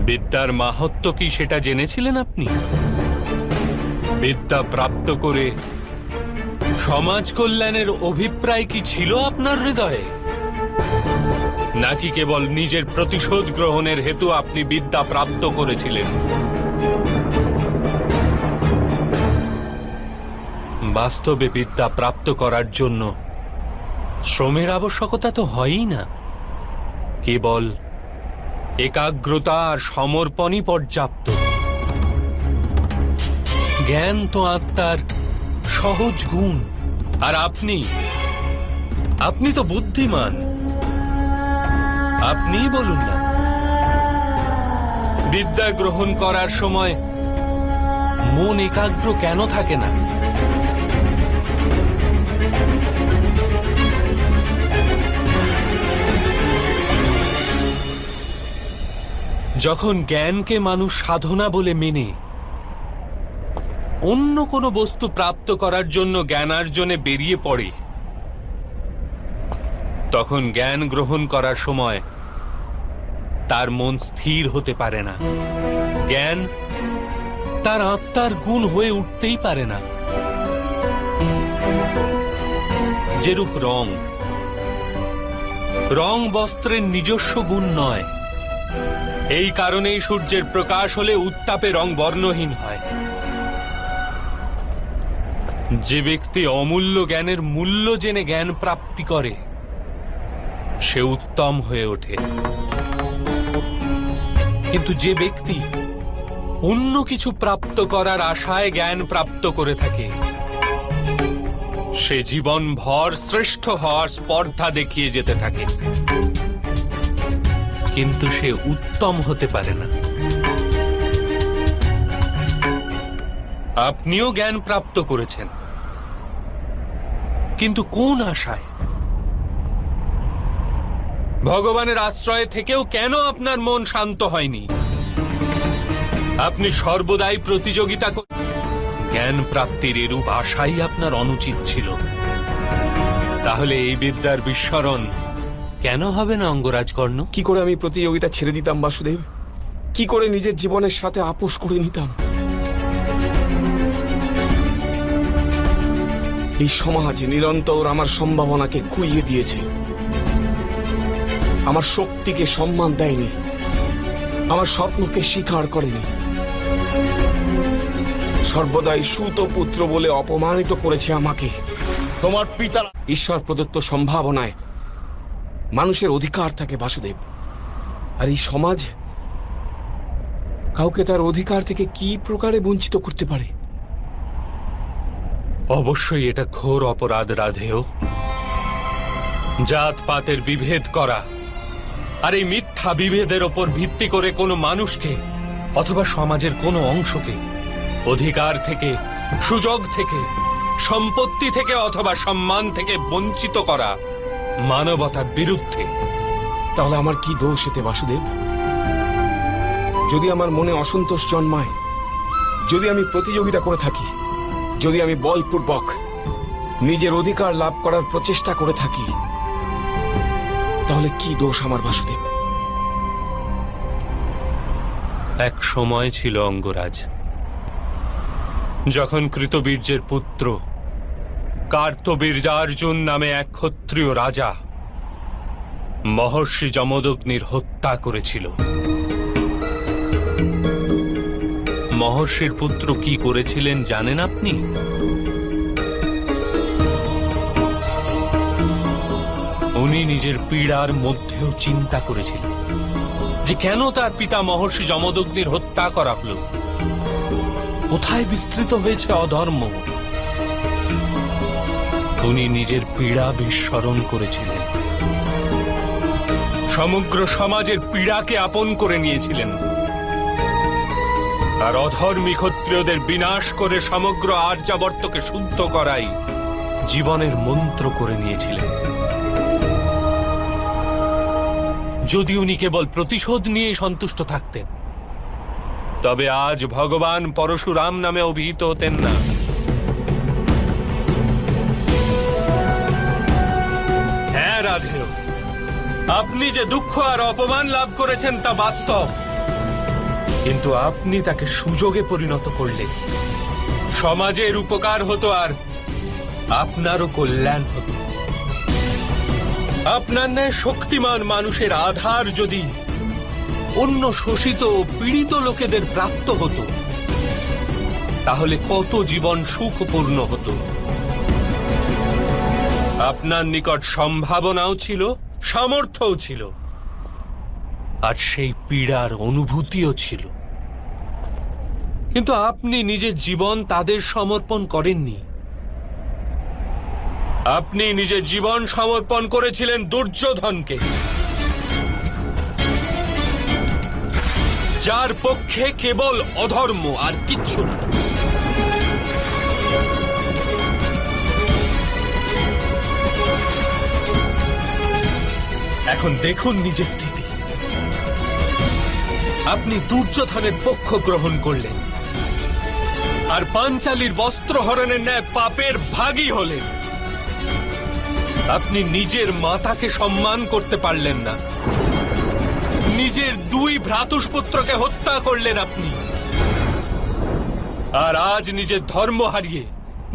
বিদ্যার মাহাত্ম্য কি সেটা জেনেছিলেন আপনি? বিদ্যা প্রাপ্ত করে সমাজ কল্যাণের অভিপ্রায় কি ছিল আপনার হৃদয়ে, নাকি কেবল নিজের প্রতিশোধ গ্রহণের হেতু আপনি বিদ্যা প্রাপ্ত করেছিলেন? বাস্তবে বিদ্যা প্রাপ্ত করার জন্য শ্রমের আবশ্যকতা তো হয়ই না, কেবল একাগ্রতা আর সমর্পণই পর্যাপ্ত। জ্ঞান তো আত্মার সহজ গুণ, আর আপনি তো বুদ্ধিমান। আপনিই বলুন না, বিদ্যা গ্রহণ করার সময় মন একাগ্র কেন থাকে না? যখন জ্ঞানকে মানুষ সাধনা বলে মেনে অন্য কোনো বস্তু প্রাপ্ত করার জন্য জ্ঞানার্জনে বেরিয়ে পড়ে, তখন জ্ঞান গ্রহণ করার সময় তার মন স্থির হতে পারে না। জ্ঞান তার আত্মার গুণ হয়ে উঠতেই পারে না। যেরূপ রং বস্ত্রের নিজস্ব গুণ নয়, এই কারণেই সূর্যের প্রকাশ হলে উত্তাপে রং বর্ণহীন হয়। যে ব্যক্তি অমূল্য জ্ঞানের মূল্য জেনে জ্ঞান প্রাপ্তি করে, সে উত্তম হয়ে ওঠে। কিন্তু যে ব্যক্তি অন্য কিছু প্রাপ্ত করার আশায় জ্ঞান প্রাপ্ত করে থাকে, সে জীবনভর শ্রেষ্ঠ হওয়ার স্পর্ধা দেখিয়ে যেতে থাকে, কিন্তু সে উত্তম হতে পারে না। আপনিও জ্ঞান প্রাপ্ত করেছেন, কিন্তু কোন আশায়? ভগবানের আশ্রয় থেকেও কেন আপনার মন শান্ত হয়নি? আপনি সর্বদাই প্রতিযোগিতা করেন। জ্ঞান প্রাপ্তির এরূপ আশাই আপনার অনুচিত ছিল। তাহলে এই বিদ্যার বিস্মরণ কেন হবে না অঙ্গরাজ কর্ণ? কি করে আমি প্রতিযোগিতা ছেড়ে দিতাম বাসুদেব? কি করে নিজের জীবনের সাথে আপোষ করে নিতাম? এই সমাজ নিরন্তর আমার সম্ভাবনাকে খুইয়ে দিয়েছে, আমার শক্তিকে সম্মান দেয়নি, আমার স্বপ্নকে স্বীকার করেনি, সর্বদাই সুত পুত্র বলে অপমানিত করেছে আমাকে। তোমার পিতা ঈশ্বর প্রদত্ত সম্ভাবনায় মানুষের অধিকার থাকে বাসুদেব, আর এই সমাজ কাউকে তার অধিকার থেকে কি প্রকারে বঞ্চিত করতে পারে? অবশ্যই এটা ঘোর অপরাধ রাধেয়। জাতপাতের বিভেদ করা, আর এই মিথ্যা বিভেদের ওপর ভিত্তি করে কোনো মানুষকে অথবা সমাজের কোনো অংশকে অধিকার থেকে, সুযোগ থেকে, সম্পত্তি থেকে অথবা সম্মান থেকে বঞ্চিত করা মানবতার বিরুদ্ধে। তাহলে আমার কি দোষ এতে বাসুদেব? যদি আমার মনে অসন্তোষ জন্মায়, যদি আমি প্রতিযোগিতা করে থাকি, যদি আমি বলপূর্বক নিজের অধিকার লাভ করার প্রচেষ্টা করে থাকি, তাহলে কি দোষ আমার বাসুদেব? এক সময় ছিল অঙ্গরাজ, যখন কৃতবীর্যের পুত্র কার্তবীর্যার্জুন নামে এক ক্ষত্রিয় রাজা মহর্ষি যমদগ্নির হত্যা করেছিল। মহর্ষির পুত্র কি করেছিলেন জানেন আপনি? উনি নিজের পীড়ার মধ্যেও চিন্তা করেছিলেন যে কেন তার পিতা মহর্ষি যমদগ্নির হত্যা করা হল, কোথায় বিস্তৃত হয়েছে অধর্ম। উনি নিজের পীড়া বিস্মরণ করেছিলেন, সমগ্র সমাজের পীড়াকে আপন করে নিয়েছিলেন, আর অধর্মী ক্ষত্রিয়দের বিনাশ করে সমগ্র আর্যাবর্তকে শুদ্ধ করাই জীবনের মন্ত্র করে নিয়েছিলেন। যদি উনি কেবল প্রতিশোধ নিয়ে সন্তুষ্ট থাকতেন, তবে আজ ভগবান পরশুরাম নামে অভিহিত হতেন না। হ্যাঁ রাধেয়, আপনি যে দুঃখ আর অপমান লাভ করেছেন তা বাস্তব, কিন্তু আপনি তাকে সুযোগে পরিণত করলেন। সমাজের উপকার হতো আর আপনারও কল্যাণ হতো। আপনার ন্যায় শক্তিমান মানুষের আধার যদি অন্য শোষিত ও পীড়িত লোকেদের প্রাপ্ত হতো, তাহলে কত জীবন সুখপূর্ণ হতো। আপনার নিকট সম্ভাবনাও ছিল, সামর্থ্যও ছিল, আর সেই পীড়ার অনুভূতিও ছিল। কিন্তু আপনি নিজের জীবন তাদের সমর্পণ করেননি। আপনি নিজের জীবন সমর্পণ করেছিলেন দুর্যোধনকে, যার পক্ষে কেবল অধর্ম আর কিচ্ছু না। এখন দেখুন নিজের স্থিতি। আপনি দুর্যোধনের পক্ষ গ্রহণ করলেন আর পাঞ্চালীর বস্ত্রহরণের ন্যায় পাপের ভাগী হলেন। আপনি নিজের মাতাকে সম্মান করতে পারলেন না, নিজের দুই ভ্রাতুষ্পুত্রকে হত্যা করলেন আপনি। আর আজ নিজের ধর্ম হারিয়ে,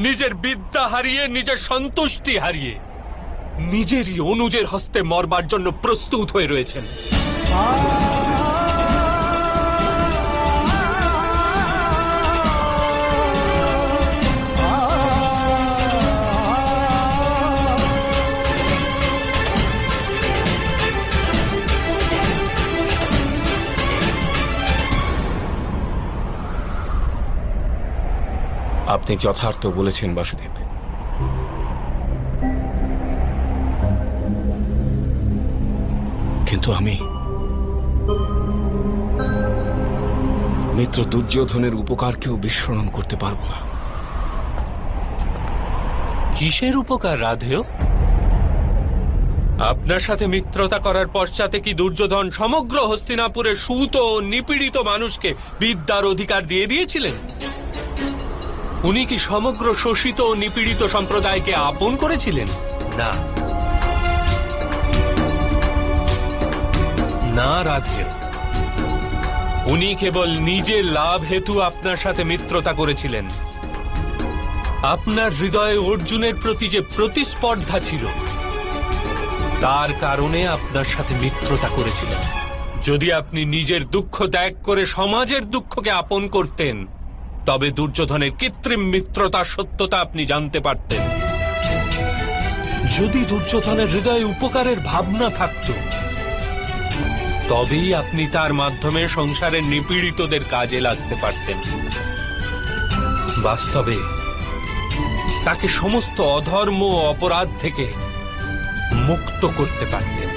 নিজের বিদ্যা হারিয়ে, নিজের সন্তুষ্টি হারিয়ে নিজেরই অনুজের হস্তে মরবার জন্য প্রস্তুত হয়ে রয়েছেন। আপনি যথার্থ বলেছেন বাসুদেব। কিন্তু আমি মিত্র দুর্যোধনের উপকারকেও বিস্মরণ করতে পারবো না। কিসের উপকার রাধেয়? আপনার সাথে মিত্রতা করার পশ্চাতে কি দুর্যোধন সমগ্র হস্তিনাপুরের সুত ও নিপীড়িত মানুষকে বিদ্যার অধিকার দিয়ে দিয়েছিলেন? উনি কি সমগ্র শোষিত ও নিপীড়িত সম্প্রদায়কে আপন করেছিলেন? না, না রাধেয়। উনি কেবল নিজের লাভ হেতু আপনার সাথে মিত্রতা করেছিলেন। আপনার হৃদয়ে অর্জুনের প্রতি যে প্রতিস্পর্ধা ছিল, তার কারণে আপনার সাথে মিত্রতা করেছিলেন। যদি আপনি নিজের দুঃখ ত্যাগ করে সমাজের দুঃখকে আপন করতেন, তবে দুর্যোধনের কৃত্রিম মিত্রতার সত্যতা আপনি জানতে পারতেন। যদি দুর্যোধনের হৃদয়ে উপকারের ভাবনা থাকত, তবেই আপনি তার মাধ্যমে সংসারের নিপীড়িতদের কাজে লাগতে পারতেন। বাস্তবে তাকে সমস্ত অধর্ম ও অপরাধ থেকে মুক্ত করতে পারতেন।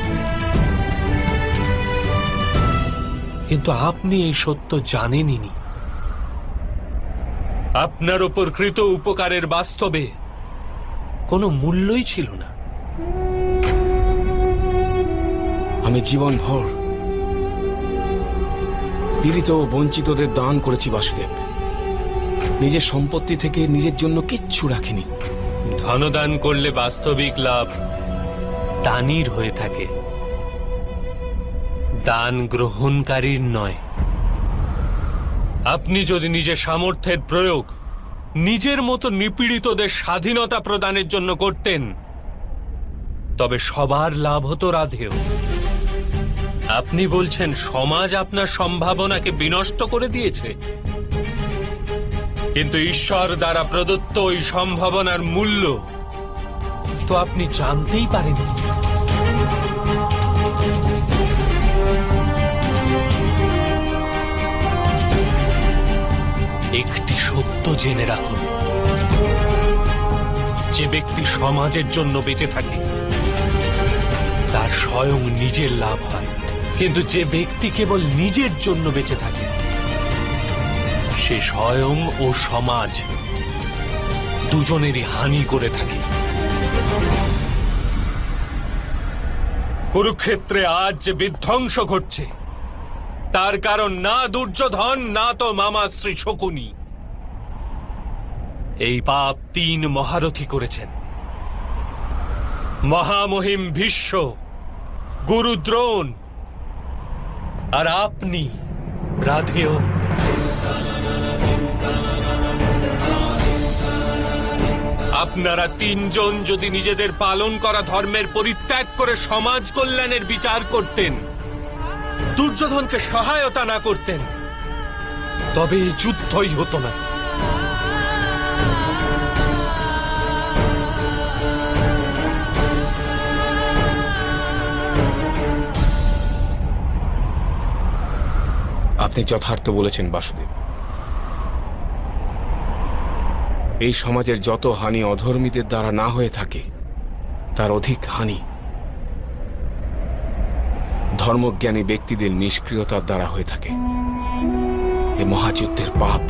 কিন্তু আপনি এই সত্য জানেনই। আপনার ওপর কৃত উপকারের বাস্তবে কোনো মূল্যই ছিল না। আমি জীবনভর পীড়িত ও বঞ্চিতদের দান করেছি বাসুদেব। নিজের সম্পত্তি থেকে নিজের জন্য কিচ্ছু রাখিনি। ধনদান করলে বাস্তবিক লাভ দানীর হয়ে থাকে, দান গ্রহণকারীর নয়। আপনি যদি নিজের সামর্থ্যের প্রয়োগ নিজের মতো নিপীড়িতদের স্বাধীনতা প্রদানের জন্য করতেন, তবে সবার লাভ হতো রাধেয়। আপনি বলছেন সমাজ আপনার সম্ভাবনাকে বিনষ্ট করে দিয়েছে, কিন্তু ঈশ্বর দ্বারা প্রদত্ত ওই সম্ভাবনার মূল্য তো আপনি জানতেই পারেননি। একটি সত্য জেনে রাখুন, যে ব্যক্তি সমাজের জন্য বেঁচে থাকে তার স্বয়ং নিজের লাভ হয়, কিন্তু যে ব্যক্তি কেবল নিজের জন্য বেঁচে থাকে সে স্বয়ং ও সমাজ দুজনেরই হানি করে থাকে। কুরুক্ষেত্রে আজ যে বিধ্বংস ঘটছে, তার কারণ না দুর্যোধন, না তো মামা শ্রী শকুনি। এই পাপ 3 মহারথী করেছেন: মহামহিম ভীষ্ম, গুরু দ্রোণ আর আপনি। রাধেয়। আপনারা তিনজন যদি নিজেদের পালন করা ধর্মের পরিত্যাগ করে সমাজ কল্যাণের বিচার করতেন, দুর্যোধনকে সহায়তা না করতেন, তবে এই যুদ্ধই হতো না। আপনি যথার্থ বলেছেন বাসুদেব। এই সমাজের যত হানি অধর্মীদের দ্বারা না হয়ে থাকে, তার অধিক হানি ধর্মজ্ঞানী ব্যক্তিদের নিষ্ক্রিয়তার দ্বারা হয়ে থাকে। এ মহাযুদ্ধের পাপ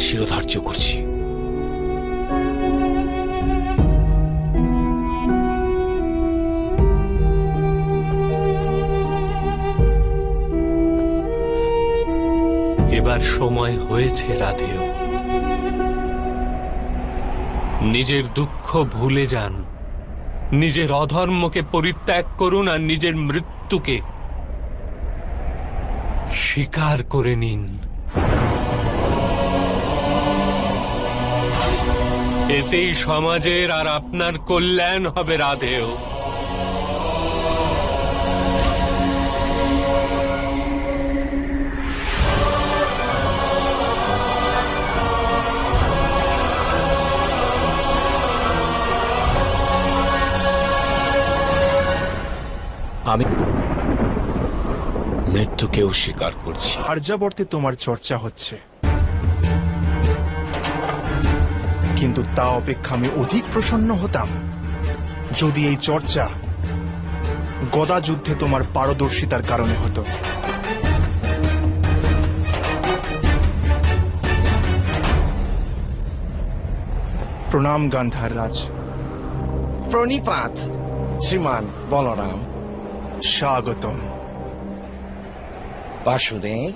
শিরোধার্য করছি। এবার সময় হয়েছে রাধেয়। নিজের দুঃখ ভুলে যান, নিজের অধর্মকে পরিত্যাগ করুন আর নিজের মৃত্যুকে স্বীকার করে নিন। এতেই সমাজের আর আপনার কল্যাণ হবে রাধেয়। আমি মৃত্যুকেও স্বীকার করছি। আর্যাবর্তে তোমার চর্চা হচ্ছে, কিন্তু তা অপেক্ষা আমি অধিক প্রসন্ন হতাম যদি এই চর্চা গদা যুদ্ধে তোমার পারদর্শিতার কারণে হতো। প্রণাম গান্ধার রাজ। প্রণিপাত শ্রীমান বলরাম। স্বাগতম। বাসুদেব,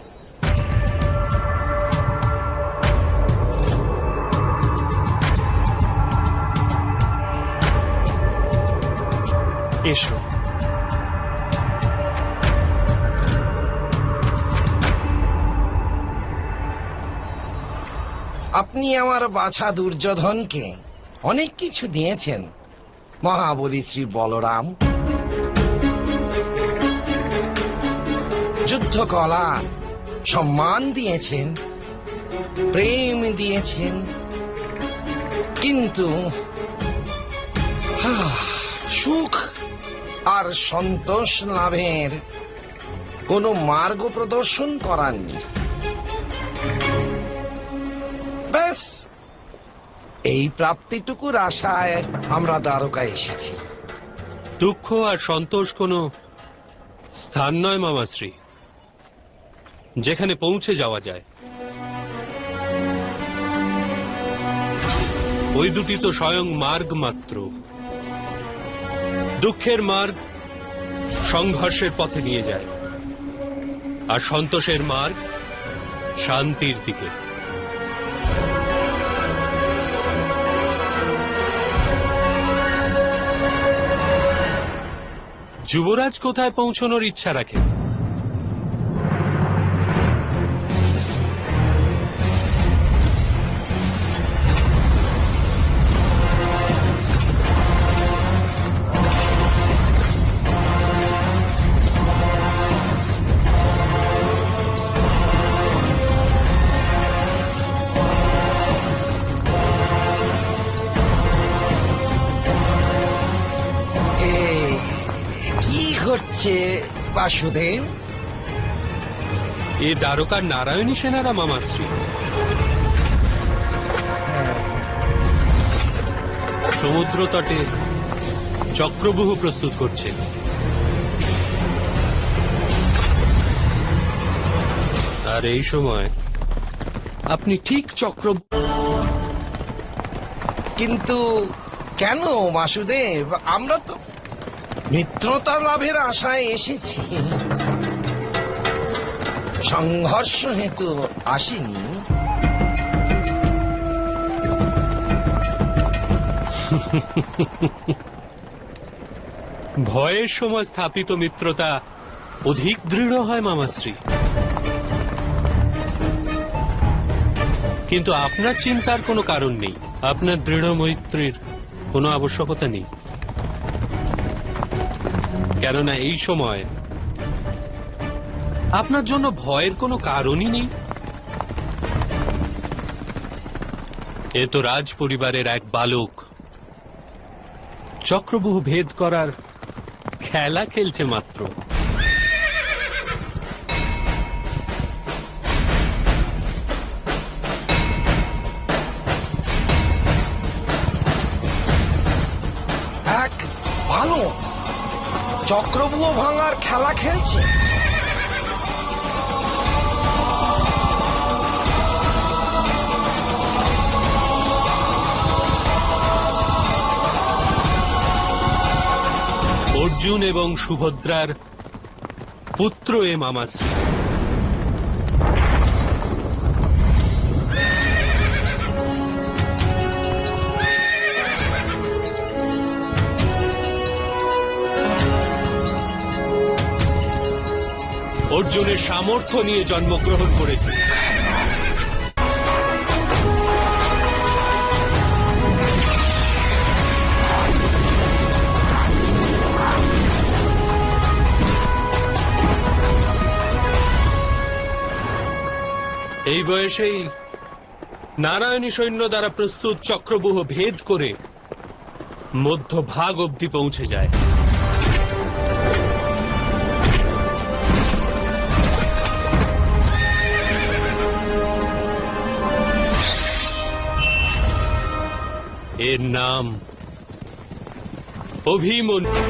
এসো। আপনি আমার বাছা দুর্যোধনকে অনেক কিছু দিয়েছেন মহাবলী শ্রী বলরাম। যুদ্ধকলা, সম্মান দিয়েছেন, প্রেম দিয়েছেন, কিন্তু সুখ আর সন্তোষ লাভের কোনো মার্গ প্রদর্শন করাননি। ব্যাস এই প্রাপ্তিটুকুর আশায় আমরা দ্বারকা এসেছি। দুঃখ আর সন্তোষ কোনো স্থান নয় মামাশ্রী, যেখানে পৌঁছে যাওয়া যায়। ওই দুটি তো স্বয়ং মার্গ মাত্র। দুঃখের মার্গ সংঘর্ষের পথে নিয়ে যায়, আর সন্তোষের মার্গ শান্তির দিকে। যুবরাজ কোথায় পৌঁছনোর ইচ্ছা রাখেন? হচ্ছে বাসুদেব? এ দ্বারকার নারায়ণী সেনারা মামাশ্রী। সমুদ্র তটে চক্রব্যূহ প্রস্তুত করছে। আর এই সময় আপনি ঠিক চক্র। কিন্তু কেন বাসুদেব? আমরা তো মিত্রতা লাভের আশায় এসেছি, সংঘর্ষ হেতু আসিনি। ভয়ের সময় স্থাপিত মিত্রতা অধিক দৃঢ় হয় মামাশ্রী। কিন্তু আপনার চিন্তার কোনো কারণ নেই, আপনার দৃঢ় মৈত্রীর কোনো আবশ্যকতা নেই, কেননা এই সময় আপনার জন্য ভয়ের কোনো কারণই নেই। এ তো রাজ পরিবারের এক বালক চক্রব্যূহ ভেদ করার খেলা খেলছে মাত্র। এক ভালো চক্রব্যূহ ভাঙার খেলা খেলছে। অর্জুন এবং সুভদ্রার পুত্র এ মামাশ্রী। অর্জুনের সামর্থ্য নিয়ে জন্মগ্রহণ করেছে। এই বয়সেই নারায়ণী সৈন্য দ্বারা প্রস্তুত চক্রব্যূহ ভেদ করে মধ্যভাগ অবধি পৌঁছে যায়। এর নাম অভিমন্যু।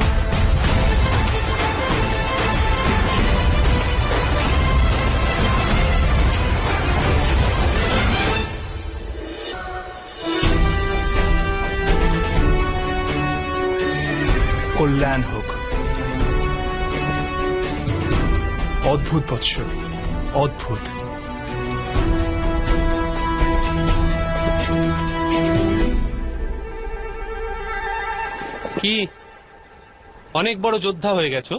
কল্যাণ হোক। অদ্ভুত বৎস, অদ্ভুত। কি অনেক বড় যোদ্ধা হয়ে গেছো,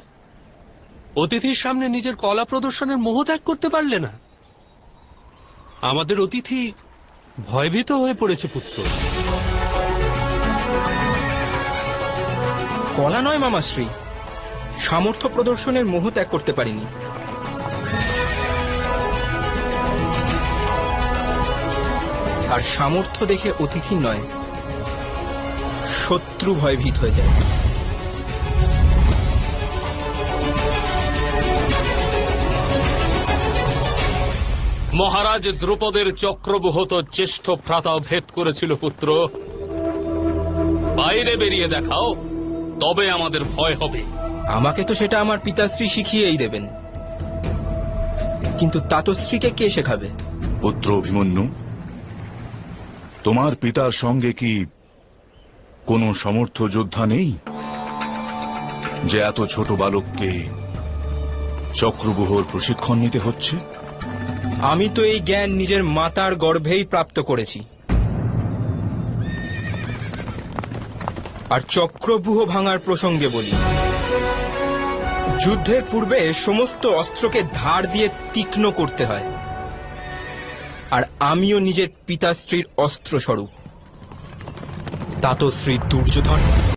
অতিথির সামনে নিজের কলা প্রদর্শনের মোহ ত্যাগ করতে পারলে না? আমাদের অতিথি ভয়ভীত হয়ে পড়েছে পুত্র। কলা নয় মামাশ্রী, সামর্থ্য প্রদর্শনের মোহ ত্যাগ করতে পারিনি। আর সামর্থ্য দেখে অতিথি নয়, শত্রু ভয়ভীত হয়ে যায়। মহারাজ দ্রুপদের চক্রব্যূহ তো জ্যেষ্ঠ ভ্রাতা ভেদ করেছিল পুত্র। বাইরে বেরিয়ে দেখাও, তবে আমাদের ভয় হবে। আমাকে তো সেটা আমার পিতাশ্রী শিখিয়েই দেবেন, কিন্তু তাতশ্রীকে কে শেখাবে? পুত্র অভিমন্যু, তোমার পিতার সঙ্গে কি কোনো সমর্থ যোদ্ধা নেই যে এত ছোট বালককে চক্রব্যূহর প্রশিক্ষণ নিতে হচ্ছে? আমি তো এই জ্ঞান নিজের মাতার গর্ভেই প্রাপ্ত করেছি। আর চক্রব্যূহ ভাঙার প্রসঙ্গে বলি, যুদ্ধের পূর্বে সমস্ত অস্ত্রকে ধার দিয়ে তীক্ষ্ণ করতে হয়, আর আমিও নিজের পিতাশ্রীর অস্ত্র স্বরূপ। তাতশ্রী দুর্যোধন